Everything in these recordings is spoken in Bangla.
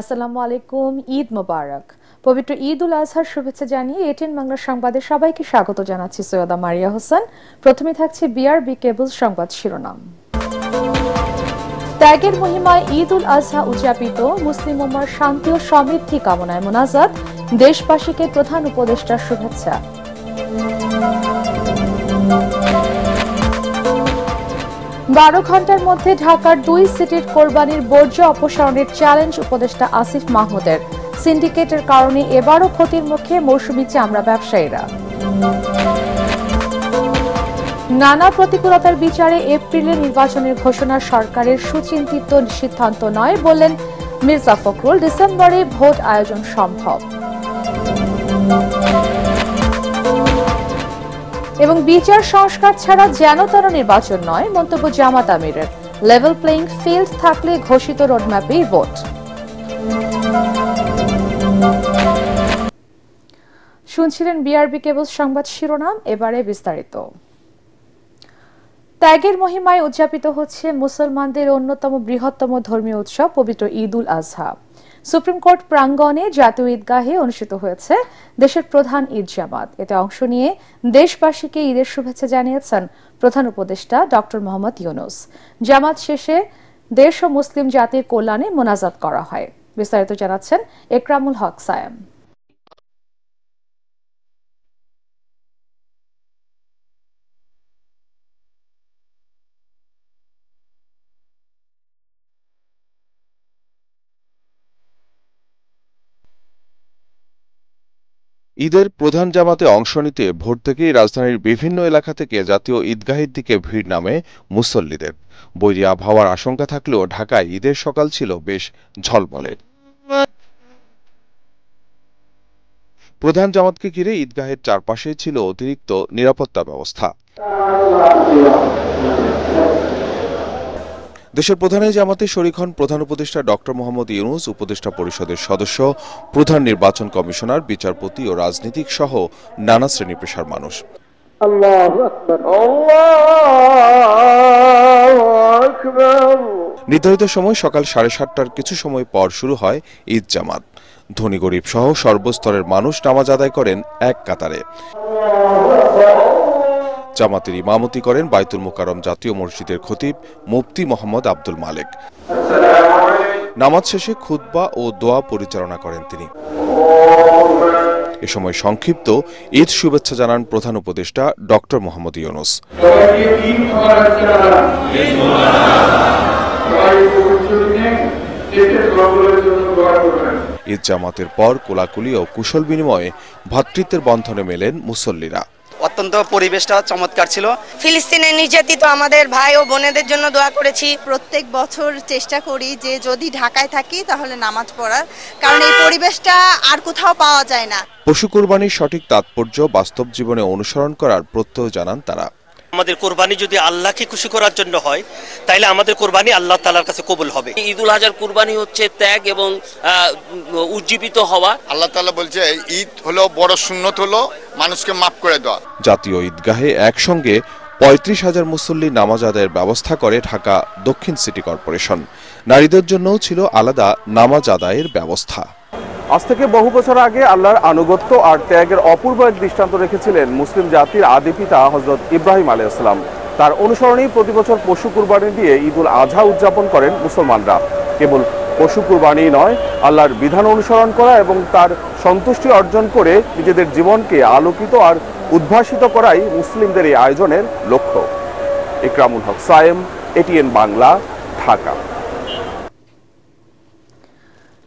আসসালামু আলাইকুম, ঈদ মোবারক। পবিত্র ঈদ উল আজহার শুভেচ্ছা জানিয়ে এটিএন বাংলা সংবাদে সবাইকে স্বাগত জানাচ্ছি সৈয়দা মারিয়া হোসেন। প্রথমে থাকছে বিআরবি কেবলস সংবাদ শিরোনাম। ত্যাগের মহিমায় ঈদ উল আজহা উদযাপিত, মুসলিম উম্মার শান্তি ও সমৃদ্ধি কামনায় মোনাজাত, দেশবাসীকে প্রধান উপদেষ্টার শুভেচ্ছা। 12 ঘন্টার মধ্যে ঢাকার 2 সিটির কোরবানির বর্জ্য অপসারণের চ্যালেঞ্জ উপদেষ্টা আসিফ মাহমুদের। সিন্ডিকেটের কারণে এবারও ক্ষতির মুখে মৌসুমী চামড়া ব্যবসায়ীরা। নানা প্রতিকূলতার বিচারে এপ্রিলে নির্বাচনের ঘোষণা সরকারের সুচিন্তিত সিদ্ধান্ত নয় বললেন মির্জা ফখরুল। ডিসেম্বরে ভোট আয়োজন সম্ভব। এবং বিচার সংস্কার ছাড়া যেন তেন নির্বাচন নয়, মন্তব্য জামাত আমিরের। লেভেল প্লেইং ফিল্ড থাকলে ঘোষিত রোডম্যাপেই ভোট। শুনছিলেন বিআরবি কেবল সংবাদ শিরোনাম, এবারে বিস্তারিত। ত্যাগের মহিমায় উদযাপিত হচ্ছে মুসলমানদের অন্যতম বৃহত্তম ধর্মীয় উৎসব পবিত্র ঈদ উল আজহা। সুপ্রিম কোর্ট প্রাঙ্গণে জাতীয় ঈদগাহে অনুষ্ঠিত হয়েছে দেশের প্রধান ঈদ জামাত। এতে অংশ নিয়ে দেশবাসীকে ঈদের শুভেচ্ছা জানিয়েছেন প্রধান উপদেষ্টা ডক্টর মোহাম্মদ ইউনূস। জামাত শেষে দেশ ও মুসলিম জাতির কল্যাণে মোনাজাত করা হয়। বিস্তারিত জানাচ্ছেন একরামুল হক সায়েম। ঈদের প্রধান জামাতে অংশ নিতে ভোর থেকেই রাজধানীর বিভিন্ন এলাকা থেকে জাতীয় ঈদগাহের দিকে ভিড় নামে মুসল্লিদের। বৈরী আবহাওয়ার আশঙ্কা থাকলেও ঢাকায় ঈদের সকাল ছিল বেশ ঝলমলে। প্রধান জামাতকে ঘিরে ঈদগাহের চারপাশে ছিল অতিরিক্ত নিরাপত্তা ব্যবস্থা। দেশের প্রধান জামাতে শরীক হন প্রধান উপদেষ্টা ডক্টর মোহাম্মদ ইউনূস, উপদেষ্টা পরিষদের সদস্য, প্রধান নির্বাচন কমিশনার, বিচারপতি ও রাজনীতিক সহ নানা শ্রেণী পেশার মানুষ। নির্ধারিত সময় সকাল 7:30টার কিছু সময় পর শুরু হয় ঈদ জামাত। ধনী গরিব সহ সর্বস্তরের মানুষ নামাজ আদায় করেন এক কাতারে। জামাতের ইমামতি করেন বায়তুল মোকাররম জাতীয় মসজিদের খতিব মুফতি মোহাম্মদ আব্দুল মালেক। নামাজ শেষে খুতবা ও দোয়া পরিচালনা করেন তিনি। এ সময় সংক্ষিপ্ত ঈদ শুভেচ্ছা জানান প্রধান উপদেষ্টা ডক্টর মোহাম্মদ ইউনূস। ঈদ জামাতের পর কোলাকুলি ও কুশল বিনিময়ে ভ্রাতৃত্বের বন্ধনে মেলেন মুসল্লিরা। অত্যন্ত পরিবেশটা চমৎকার ছিল। ফিলিস্তিনে নির্যাতিত আমাদের ভাই ও বোনেদের জন্য দোয়া করেছি। প্রত্যেক বছর চেষ্টা করি যে যদি ঢাকায় থাকি তাহলে নামাজ পড়ার, কারণ এই পরিবেশটা আর কোথাও পাওয়া যায় না। পশু কোরবানির সঠিক তাৎপর্য বাস্তব জীবনে অনুসরণ করার প্রত্যয় জানান তারা। আমাদের কোরবানি যদি আল্লাহকে খুশি করার জন্য হয়, তাইলে আমাদের কোরবানি আল্লাহ তাআলার কাছে কবুল হবে। ঈদ উল আজহার কোরবানি হচ্ছে ত্যাগ এবং উজ্জীবিত হওয়া। আল্লাহ তাআলা বলছে ঈদ হলো বড় সুন্নত, হলো মানুষকে মাফ করে দেওয়া। জাতীয় ঈদগাহে একসঙ্গে 35,000 মুসল্লি নামাজ আদায়ের ব্যবস্থা করে ঢাকা দক্ষিণ সিটি কর্পোরেশন। নারীদের জন্যও ছিল আলাদা নামাজ আদায়ের ব্যবস্থা। আজ থেকে বহু বছর আগে আল্লাহর আনুগত্য আর ত্যাগের অপূর্ব এক দৃষ্টান্ত রেখেছিলেন মুসলিম জাতির আদি পিতা হযরত ইব্রাহিম আলাইহিস সালাম। তার অনুসরণেই প্রতি বছর পশু কুরবানি দিয়ে ঈদ উল আজহা উদযাপন করেন মুসলমানরা। কেবল পশু কুরবানি নয়, আল্লাহর বিধান অনুসরণ করা এবং তার সন্তুষ্টি অর্জন করে নিজেদের জীবনকে আলোকিত আর উদ্ভাসিত করাই মুসলিমদের এই আয়োজনের লক্ষ্য। একরামুল হক সায়েম, এটিএন বাংলা, ঢাকা।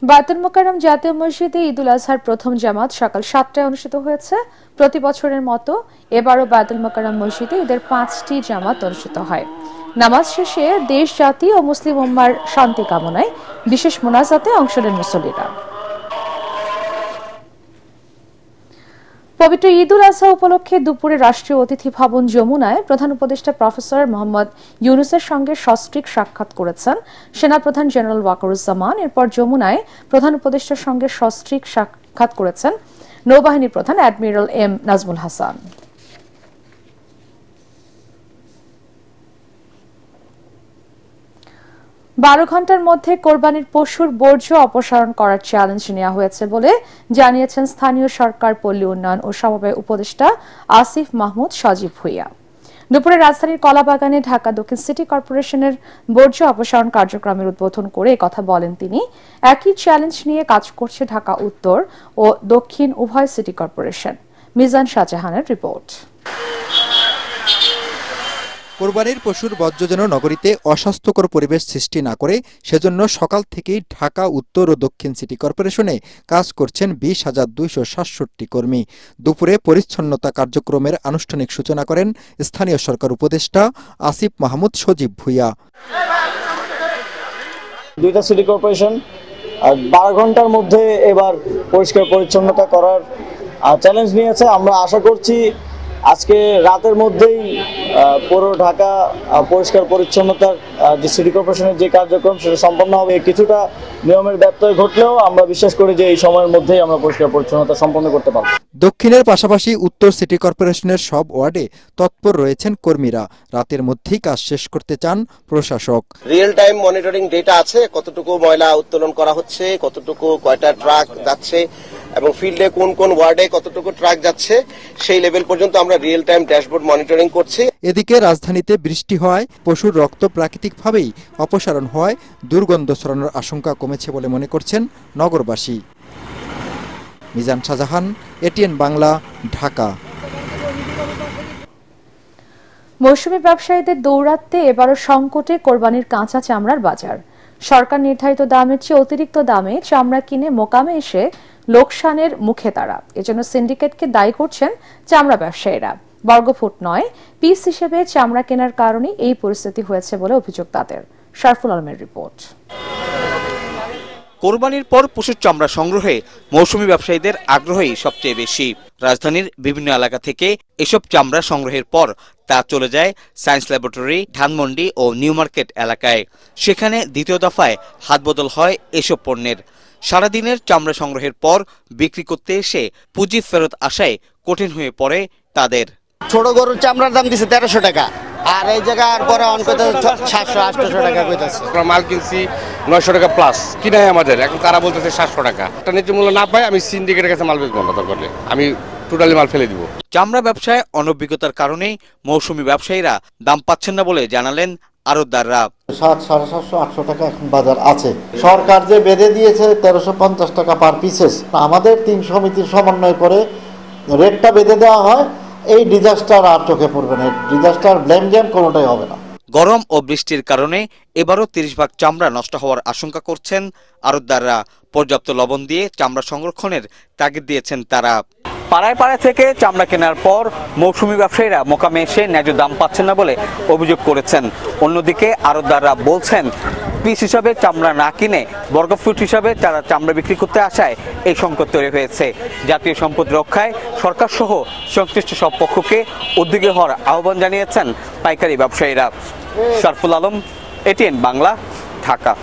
বায়তুল মোকাররম জাতীয় মসজিদে ঈদ উল আজহার প্রথম জামাত সকাল 7টায় অনুষ্ঠিত হয়েছে। প্রতি বছরের মতো এবারও বায়তুল মোকাররম মসজিদে ঈদের 5টি জামাত অনুষ্ঠিত হয়। নামাজ শেষে দেশ, জাতি ও মুসলিম উম্মার শান্তি কামনায় বিশেষ মোনাজাতে অংশ নেন মুসল্লিরা। পবিত্র ঈদ উল আজহা উপলক্ষে দুপুরে রাষ্ট্রীয় অতিথি ভবন যমুনায় প্রধান উপদেষ্টা প্রফেসর মোহাম্মদ ইউনূসের সঙ্গে সস্ত্রীক সাক্ষাৎ করেছেন সেনাপ্রধান জেনারেল ওয়াকারুজ্জামান। এরপর যমুনায় প্রধান উপদেষ্টার সঙ্গে সস্ত্রীক সাক্ষাৎ করেছেন নৌবাহিনী প্রধান অ্যাডমিরাল এম নাজমুল হাসান। 12 ঘন্টার মধ্যে কোরবানির পশুর বর্জ্য অপসারণ করার চ্যালেঞ্জ নেওয়া হয়েছে বলে জানিয়েছেন স্থানীয় সরকার, পল্লী উন্নয়ন ও সমবায় উপদেষ্টা আসিফ মাহমুদ সজীব ভুঁইয়া। দুপুরে রাজধানীর কলাবাগানে ঢাকা দক্ষিণ সিটি কর্পোরেশনের বর্জ্য অপসারণ কার্যক্রমের উদ্বোধন করে কথা বলেন তিনি। একই চ্যালেঞ্জ নিয়ে কাজ করছে ঢাকা উত্তর ও দক্ষিণ উভয় সিটি কর্পোরেশন। মিজান শাহজাহানের রিপোর্ট। কোরবানির পশুর বর্জ্য যেন নগরীতে অস্বাস্থ্যকর পরিবেশ সৃষ্টি না করে সেজন্য সকাল থেকেই ঢাকা উত্তর ও দক্ষিণ সিটি কর্পোরেশনে কাজ করছেন 20,267 কর্মী। দুপুরে পরিচ্ছন্নতা কার্যক্রমের আনুষ্ঠানিক সূচনা করেন স্থানীয় সরকার উপদেষ্টা আসিফ মাহমুদ সজীব ভুঁইয়া। দুইটা সিটি কর্পোরেশন 12 ঘন্টার মধ্যে এবার পরিষ্কার পরিচ্ছন্নতা করার চ্যালেঞ্জ নিয়েছে। আমরা আশা করছি আজকে রাতের মধ্যেই পুরো ঢাকা পরিষ্কার পরিচ্ছন্নতার যে সিটি কর্পোরেশনের যে কার্যক্রম সেটা সম্পন্ন হবে। কিছুটা নিয়মের ব্যত্যয় ঘটলেও আমরা বিশ্বাস করি যে এই সময়ের মধ্যেই আমরা পরিষ্কার পরিচ্ছন্নতা সম্পন্ন করতে পারব। দক্ষিণের পাশাপাশি উত্তর সিটি কর্পোরেশনের সব ওয়ার্ডে তৎপর রয়েছেন কর্মীরা। রাতের মধ্যেই কাজ শেষ করতে চান প্রশাসক। রিয়েল টাইম মনিটরিং ডেটা আছে, কতটুকু ময়লা উত্তোলন করা হচ্ছে, কতটুকু কয়টা ট্রাক যাচ্ছে এবং ফিল্ডে কোন কোন ওয়ার্ডে কতটুকু ট্রাক যাচ্ছে সেই লেভেল পর্যন্ত আমরা রিয়েল টাইম ড্যাশবোর্ড মনিটরিং করছি। এদিকে রাজধানীতে বৃষ্টি হওয়ায় পশুর রক্ত প্রাকৃতিকভাবেই অপসারণ হওয়ায় দুর্গন্ধ ছড়ানোর আশঙ্কা কমেছে বলে মনে করছেন নগরবাসী। মিজান শাহজাহান, এটিএন বাংলা, ঢাকা। মৌসুমী ব্যবসায়ীদের দৌরাত্মে এবারও সংকটে কোরবানির কাঁচা চামড়ার বাজার। সরকার নির্ধারিত দামের চেয়ে অতিরিক্ত দামে চামড়া কিনে মোকামে এসে লোকসানের মুখে তারা। এজন্য সিন্ডিকেটকে দায়ী করছেন চামড়া ব্যবসায়ীরা। বর্গফুট নয়, পিস হিসেবে চামড়া কেনার কারণে এই পরিস্থিতি হয়েছে বলে অভিযোগ তাদের। শারফুল আলমের রিপোর্ট। কোরবানির পর পশুর চামড়া সংগ্রহে মৌসুমী ব্যবসায়ীদের আগ্রহই সবচেয়ে বেশি। রাজধানীর বিভিন্ন এলাকা থেকে এসব চামড়া সংগ্রহের পর তা চলে যায় সায়েন্স ল্যাবরেটরি, ধানমন্ডি ও নিউ মার্কেট এলাকায়। সেখানে দ্বিতীয় দফায় হাতবদল হয় এসব পণ্যের। সারাদিনের চামড়া সংগ্রহের পর বিক্রি করতে এসে পুঁজি ফেরত আসায় কঠিন হয়ে পড়ে তাদের। ছোট গরুর চামড়ার দাম দিচ্ছে 1300 টাকা, আর এই জায়গার পরে অনেক 700-800 টাকা কইতাছে। মাল কিনছি 900 টাকা প্লাস কিনাই আমাদের, এখন তারা বলতেছে 700 টাকা। একটা ন্যায্য মূল্য না পাই আমি সিন্ডিকেটের কাছে মাল বেচবো না, দরকার হলে আমি টোটালি মাল ফেলে দিব। চামড়া ব্যবসায় অনভিজ্ঞতার কারণেই মৌসুমী ব্যবসায়ীরা দাম পাচ্ছেন না বলে জানালেন আড়তদাররা। 700-750-800 টাকা এখন বাজার আছে। সরকার যে বেঁধে দিয়েছে 1350 টাকা পার পিসেস, আমাদের 3 সমিতির সমন্বয় করে রেটটা বেঁধে দেওয়া হয়। এই ডিজাস্টার আর চোখে পড়বে না, ডিজাস্টার ব্লেম গেম কোনোটাই হবে না। গরম ও বৃষ্টির কারণে এবারও 30 ভাগ চামড়া নষ্ট হওয়ার আশঙ্কা করছেন আড়তদাররা। পর্যাপ্ত লবণ দিয়ে চামড়া সংরক্ষণের তাগিদ দিয়েছেন তারা। পাড়ায় পাড়ায় থেকে চামড়া কেনার পর মৌসুমী ব্যবসায়ীরা মোকামে এসে ন্যায্য দাম পাচ্ছেন না বলে অভিযোগ করেছেন। অন্যদিকে আড়তদাররা বলছেন পিস হিসাবে চামড়া না কিনে বর্গফুট হিসাবে তারা চামড়া বিক্রি করতে আসায় এই সংকট তৈরি হয়েছে। জাতীয় সম্পদ রক্ষায় সরকার সহ সংশ্লিষ্ট সব পক্ষকে উদ্যোগী হওয়ার আহ্বান জানিয়েছেন পাইকারি ব্যবসায়ীরা। শারফুল আলম, এটিএন বাংলা, ঢাকা।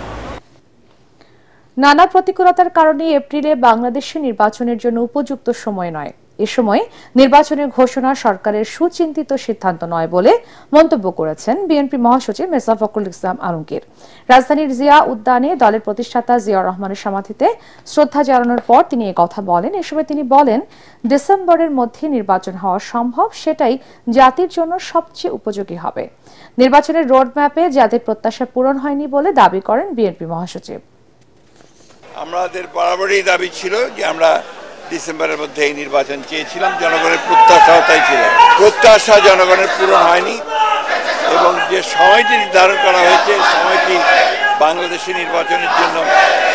নানা প্রতিকূলতার কারণে এপ্রিলে বাংলাদেশে নির্বাচনের জন্য উপযুক্ত সময় নয়। এ সময় নির্বাচনের ঘোষণা সরকারের সুচিন্তিত সিদ্ধান্ত নয় বলে মন্তব্য করেছেন বিএনপি মহাসচিব মির্জা ফখরুল ইসলাম আলমগীর। রাজধানীর জিয়া উদ্যানে দলের প্রতিষ্ঠাতা জিয়াউর রহমানের সমাধিতে শ্রদ্ধা জানানোর পর তিনি এই কথা বলেন। এ সময় তিনি বলেন, ডিসেম্বরের মধ্যে নির্বাচন হওয়া সম্ভব, সেটাই জাতির জন্য সবচেয়ে উপযোগী হবে। নির্বাচনের রোডম্যাপে যাদের প্রত্যাশা পূরণ হয়নি বলে দাবি করেন বিএনপি মহাসচিব। আমাদের বরাবরই দাবি ছিল যে আমরা ডিসেম্বরের মধ্যে এই নির্বাচন চেয়েছিলাম, জনগণের প্রত্যাশাও তাই ছিল। প্রত্যাশা জনগণের পূরণ হয়নি এবং যে সময়টি নির্ধারণ করা হয়েছে সময়টি বাংলাদেশের নির্বাচনের জন্য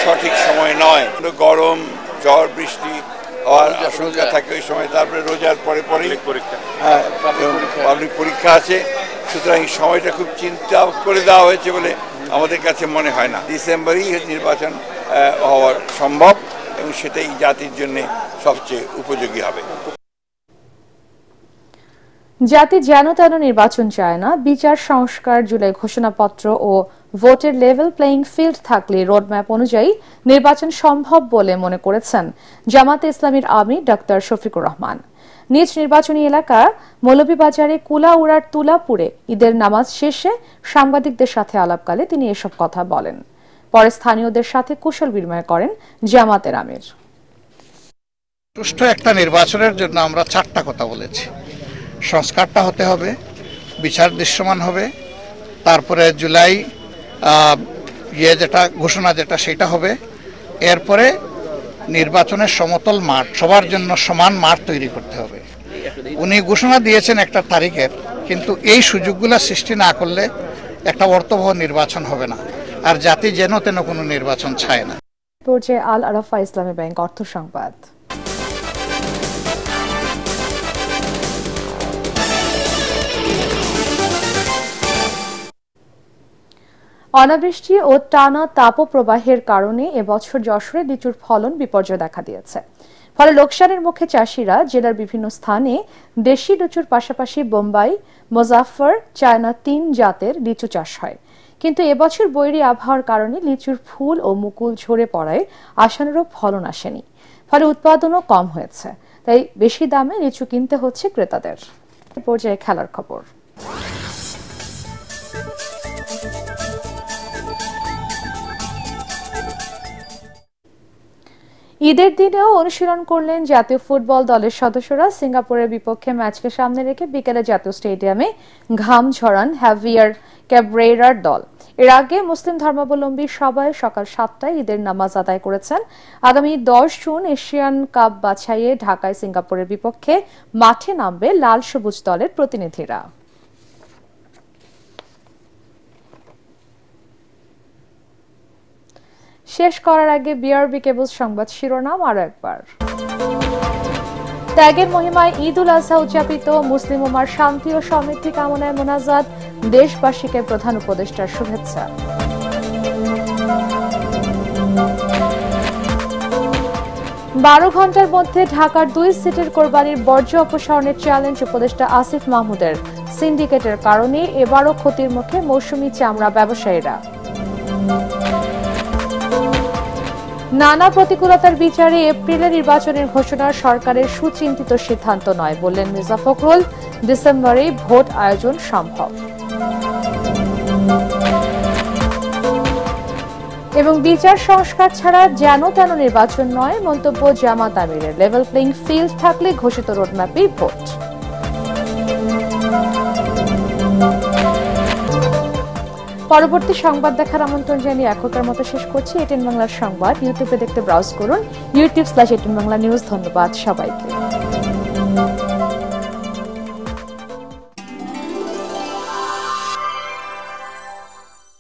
সঠিক সময় নয়। গরম, ঝড়, বৃষ্টি হওয়ার আশঙ্কা থাকে ওই সময়। তারপরে রোজার পরে পাবলিক পরীক্ষা আছে, সুতরাং এই সময়টা খুব চিন্তা করে দেওয়া হয়েছে বলে আমাদের কাছে মনে হয় না। ডিসেম্বরেই নির্বাচন হওয়া সম্ভব এবং সেটাই জাতির জন্য সবচেয়ে উপযোগী হবে। জাতি যেন তেন নির্বাচন চায় না। বিচার সংস্কার, জুলাই ঘোষণাপত্র ও ভোটের লেভেল প্লেইং ফিল্ড থাকলে রোডম্যাপ অনুযায়ী নির্বাচন সম্ভব বলে মনে করেছেন জামাতে ইসলামীর আমির ডক্টর শফিকুর রহমান। নিজ নির্বাচনী এলাকা মৌলভীবাজারে কুলাউড়ার তুলাপুরে ঈদের নামাজ শেষে সাংবাদিকদের সাথে আলাপকালে তিনি এসব কথা বলেন। পরে স্থানীয়দের সাথে কুশল বিনিময় করেন জামাতের আমির। সুষ্ঠু একটা নির্বাচনের জন্য আমরা 4টা কথা বলেছি। সংস্কারটা হতে হবে, বিচার দৃশ্যমান হবে, তারপরে জুলাই যেটা ঘোষণা সেটা হবে, এরপরে নির্বাচনের সমতল মাঠ, সবার জন্য সমান মাঠ তৈরি করতে হবে। উনি ঘোষণা দিয়েছেন একটা তারিখের, কিন্তু এই সুযোগগুলো সৃষ্টি না করলে একটা অর্থবহ নির্বাচন হবে না, আর জাতি যেন তেন কোনো নির্বাচন চায় না। পর্যায়ে আল আরাফা ইসলামী ব্যাংক অর্থ সংবাদ। অনাবৃষ্টি ও টানা তাপপ্রবাহের কারণে এবছর যশোরে লিচুর ফলন বিপর্যয় দেখা দিয়েছে। ফলে লোকসানের মুখে চাষিরা জেলার বিভিন্ন স্থানে দেশি লিচুর পাশাপাশি বোম্বাই, মুজাফফর, চায়না 3 জাতের লিচু চাষ হয়। কিন্তু এবছর বৈরী আবহাওয়ার কারণে লিচুর ফুল ও মুকুল ঝরে পড়ায় আশানুরূপ ফলন আসেনি, ফলে উৎপাদনও কম হয়েছে। তাই বেশি দামে লিচু কিনতে হচ্ছে ক্রেতাদের। পর্যায়ে খেলার খবর। ঈদের দিনেও অনুশীলন করলেন জাতীয় ফুটবল দলের সদস্যরা। সিঙ্গাপুরের বিপক্ষে ম্যাচকে সামনে রেখে বিকেলে জাতীয় স্টেডিয়ামে ঘাম ঝরান হ্যাভিয়ার ক্যাব্রেরার দল। এর আগে মুসলিম ধর্মাবলম্বী সবাই সকাল 7টায় ঈদের নামাজ আদায় করেছেন। আগামী 10 জুন এশিয়ান কাপ বাছাইয়ে ঢাকায় সিঙ্গাপুরের বিপক্ষে মাঠে নামবে লাল সবুজ দলের প্রতিনিধিরা। শেষ করার আগে বিআরবি কেবলস সংবাদ শিরোনাম আরো একবার। ত্যাগের মহিমায় ঈদ উল আজহা উদযাপিত, মুসলিম উম্মার শান্তি ও সমৃদ্ধি কামনায় মোনাজাত, দেশবাসীকে প্রধান উপদেষ্টার শুভেচ্ছা। 12 ঘন্টার মধ্যে ঢাকার 2 সিটির কোরবানির বর্জ্য অপসারণের চ্যালেঞ্জ উপদেষ্টা আসিফ মাহমুদের। সিন্ডিকেটের কারণে এবারও ক্ষতির মুখে মৌসুমী চামড়া ব্যবসায়ীরা। নানা প্রতিকূলতার বিচারে এপ্রিলে নির্বাচনের ঘোষণা সরকারের সুচিন্তিত সিদ্ধান্ত নয়, বললেন মির্জা ফখরুল। ডিসেম্বরে ভোট আয়োজন সম্ভব। এবং বিচার সংস্কার ছাড়া যেন তেন নির্বাচন নয়, মন্তব্য জামাত আমিরের। লেভেল প্লেইং ফিল্ড থাকলে ঘোষিত রোডম্যাপেই ভোট। পরবর্তী সংবাদ দেখার আমন্ত্রণ জানিয়ে এখনকার মতো শেষ করছি। এটিএন বাংলার সংবাদ ইউটিউবে দেখতে ব্রাউজ করুন, youtube/এটিএন বাংলা নিউজ। ধন্যবাদ সবাইকে।